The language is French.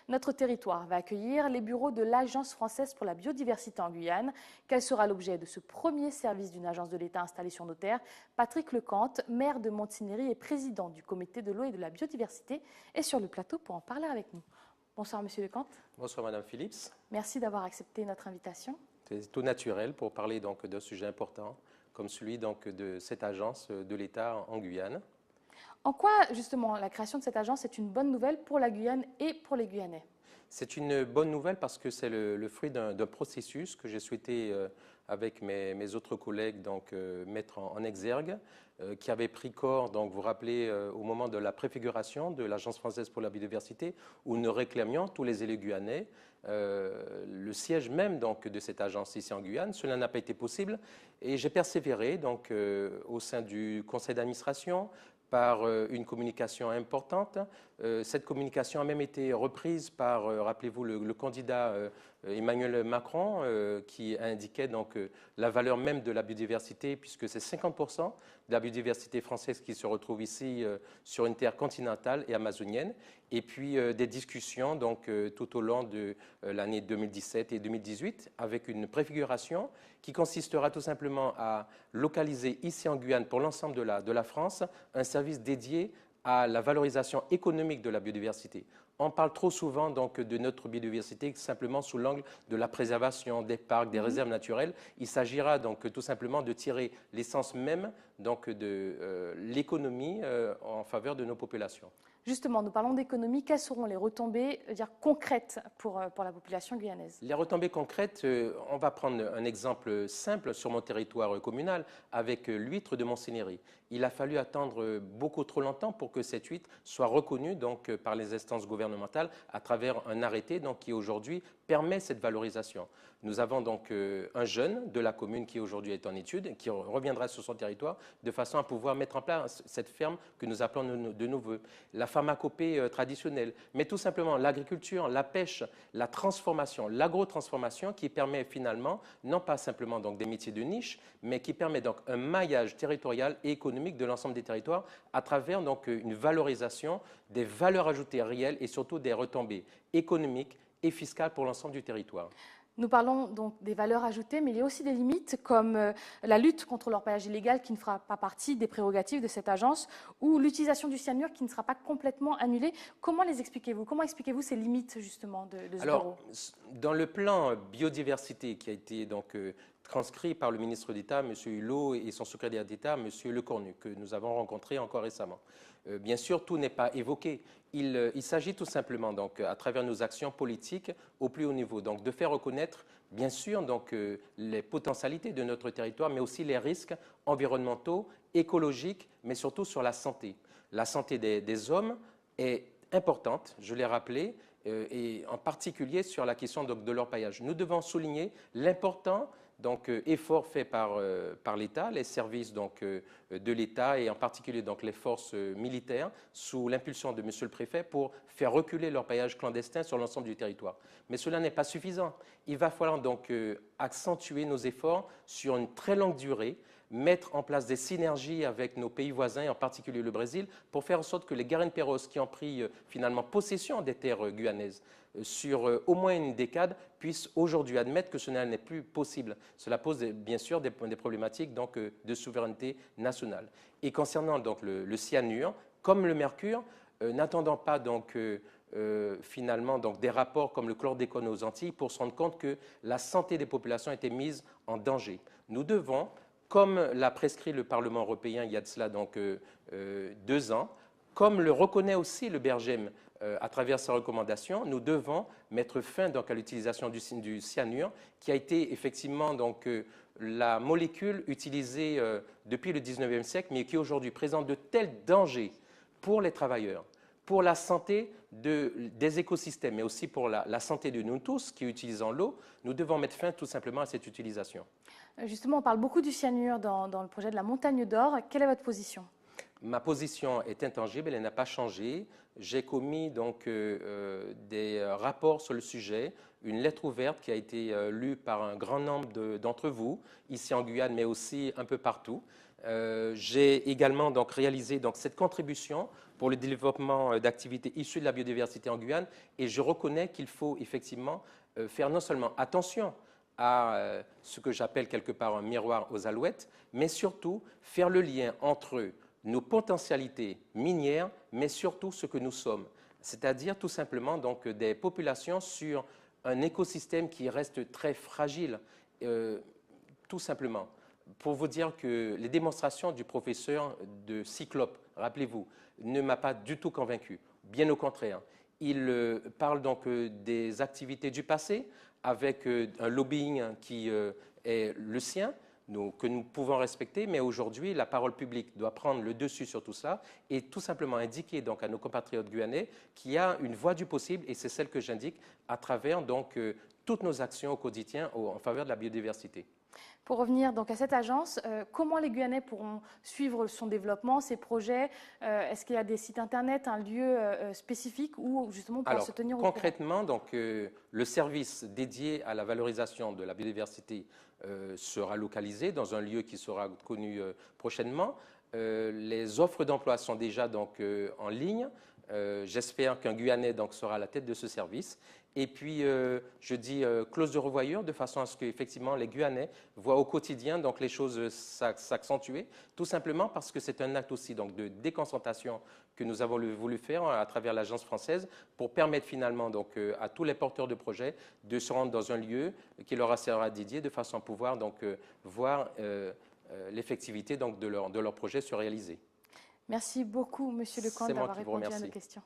Notre territoire va accueillir les bureaux de l'Agence française pour la biodiversité en Guyane. Quel sera l'objet de ce premier service d'une agence de l'État installée sur nos terres? Patrick Lecante, maire de Montignéry et président du comité de l'eau et de la biodiversité, est sur le plateau pour en parler avec nous. Bonsoir Monsieur Lecante. Bonsoir Madame Phillips. Merci d'avoir accepté notre invitation. C'est tout naturel pour parler donc d'un sujet important comme celui donc de cette agence de l'État en Guyane. En quoi justement la création de cette agence est une bonne nouvelle pour la Guyane et pour les Guyanais? C'est une bonne nouvelle parce que c'est le fruit d'un processus que j'ai souhaité, avec mes autres collègues, donc, mettre en exergue, qui avait pris corps, donc, vous vous rappelez, au moment de la préfiguration de l'Agence française pour la biodiversité, où nous réclamions, tous les élus guyanais, le siège même donc, de cette agence ici en Guyane. Cela n'a pas été possible et j'ai persévéré donc, au sein du conseil d'administration, par une communication importante. Cette communication a même été reprise par, rappelez-vous, le candidat Emmanuel Macron, qui indiquait donc la valeur même de la biodiversité, puisque c'est 50% de la biodiversité française qui se retrouve ici sur une terre continentale et amazonienne. Et puis des discussions donc, tout au long de l'année 2017 et 2018, avec une préfiguration qui consistera tout simplement à localiser ici en Guyane, pour l'ensemble de la France, un service dédié à la valorisation économique de la biodiversité. On parle trop souvent donc, de notre biodiversité simplement sous l'angle de la préservation des parcs, des réserves naturelles. Il s'agira donc tout simplement de tirer l'essence même donc, de l'économie en faveur de nos populations. Justement, nous parlons d'économie. Quelles seront les retombées concrètes pour la population guyanaise? Les retombées concrètes, on va prendre un exemple simple sur mon territoire communal avec l'huître de Montignéry. Il a fallu attendre beaucoup trop longtemps pour que cette huître soit reconnue donc, par les instances gouvernementales à travers un arrêté donc, qui aujourd'hui permet cette valorisation. Nous avons donc un jeune de la commune qui aujourd'hui est en étude, qui reviendra sur son territoire de façon à pouvoir mettre en place cette ferme que nous appelons de nos voeux. La pharmacopée traditionnelle, mais tout simplement l'agriculture, la pêche, la transformation, l'agrotransformation qui permet finalement, non pas simplement donc, des métiers de niche, mais qui permet donc un maillage territorial et économique de l'ensemble des territoires à travers donc, une valorisation des valeurs ajoutées réelles et surtout des retombées économiques et fiscales pour l'ensemble du territoire. Nous parlons donc des valeurs ajoutées, mais il y a aussi des limites comme la lutte contre l'orpaillage illégal qui ne fera pas partie des prérogatives de cette agence ou l'utilisation du cyanure qui ne sera pas complètement annulée. Comment les expliquez-vous? Comment expliquez-vous ces limites justement de ce bureau? Dans le plan biodiversité qui a été donc, transcrit par le ministre d'État, M. Hulot, et son secrétaire d'État, M. Lecornu, que nous avons rencontré encore récemment. Bien sûr, tout n'est pas évoqué. Il s'agit tout simplement, donc, à travers nos actions politiques au plus haut niveau, donc, de faire reconnaître, bien sûr, donc, les potentialités de notre territoire, mais aussi les risques environnementaux, écologiques, mais surtout sur la santé. La santé des hommes est importante, je l'ai rappelé, et en particulier sur la question donc, de l'orpaillage. Nous devons souligner l'important donc, effort fait par l'État, les services donc, de l'État et en particulier donc, les forces militaires sous l'impulsion de M. le Préfet pour faire reculer l'orpaillage clandestin sur l'ensemble du territoire. Mais cela n'est pas suffisant. Il va falloir donc accentuer nos efforts sur une très longue durée, mettre en place des synergies avec nos pays voisins, et en particulier le Brésil, pour faire en sorte que les Garimperos qui ont pris finalement possession des terres guyanaises sur au moins une décade puissent aujourd'hui admettre que cela n'est plus possible. Cela pose bien sûr des problématiques donc, de souveraineté nationale. Et concernant donc, le cyanure, comme le mercure, n'attendant pas donc, finalement donc, des rapports comme le chlordécone aux Antilles pour se rendre compte que la santé des populations était mise en danger. Nous devons, comme l'a prescrit le Parlement européen il y a de cela donc, 2 ans, comme le reconnaît aussi le BRGM à travers ses recommandations, nous devons mettre fin donc, à l'utilisation du cyanure, qui a été effectivement donc, la molécule utilisée depuis le 19e siècle, mais qui aujourd'hui présente de tels dangers pour les travailleurs, pour la santé des écosystèmes, mais aussi pour la santé de nous tous qui utilisons l'eau. Nous devons mettre fin tout simplement à cette utilisation. Justement, on parle beaucoup du cyanure dans le projet de la Montagne d'Or. Quelle est votre position? Ma position est intangible, elle n'a pas changé. J'ai commis donc des rapports sur le sujet, une lettre ouverte qui a été lue par un grand nombre d'entre vous, ici en Guyane, mais aussi un peu partout, J'ai également donc réalisé donc cette contribution pour le développement d'activités issues de la biodiversité en Guyane, et je reconnais qu'il faut effectivement faire non seulement attention à ce que j'appelle quelque part un miroir aux alouettes, mais surtout faire le lien entre nos potentialités minières, mais surtout ce que nous sommes, c'est-à-dire tout simplement donc des populations sur un écosystème qui reste très fragile, tout simplement. Pour vous dire que les démonstrations du professeur de Cyclope, rappelez-vous, ne m'a pas du tout convaincu. Bien au contraire. Il parle donc des activités du passé avec un lobbying qui est le sien, que nous pouvons respecter, mais aujourd'hui, la parole publique doit prendre le dessus sur tout ça et tout simplement indiquer donc à nos compatriotes guyanais qu'il y a une voie du possible, et c'est celle que j'indique à travers donc toutes nos actions au quotidien en faveur de la biodiversité. Pour revenir donc à cette agence, comment les Guyanais pourront suivre son développement, ses projets? Est-ce qu'il y a des sites internet, un lieu spécifique où justement on pourra se tenir au courant? Concrètement, donc, le service dédié à la valorisation de la biodiversité sera localisé dans un lieu qui sera connu prochainement. Les offres d'emploi sont déjà donc, en ligne. J'espère qu'un Guyanais donc, sera à la tête de ce service. Et puis, je dis clause de revoyure, de façon à ce qu'effectivement les Guyanais voient au quotidien donc, les choses s'accentuer, tout simplement parce que c'est un acte aussi donc, de déconcentration que nous avons voulu faire à travers l'Agence française pour permettre finalement donc, à tous les porteurs de projets de se rendre dans un lieu qui leur sera dédié de façon à pouvoir donc, voir l'effectivité donc, de leur projet se réaliser. Merci beaucoup, Monsieur Lecomte, d'avoir répondu à nos questions.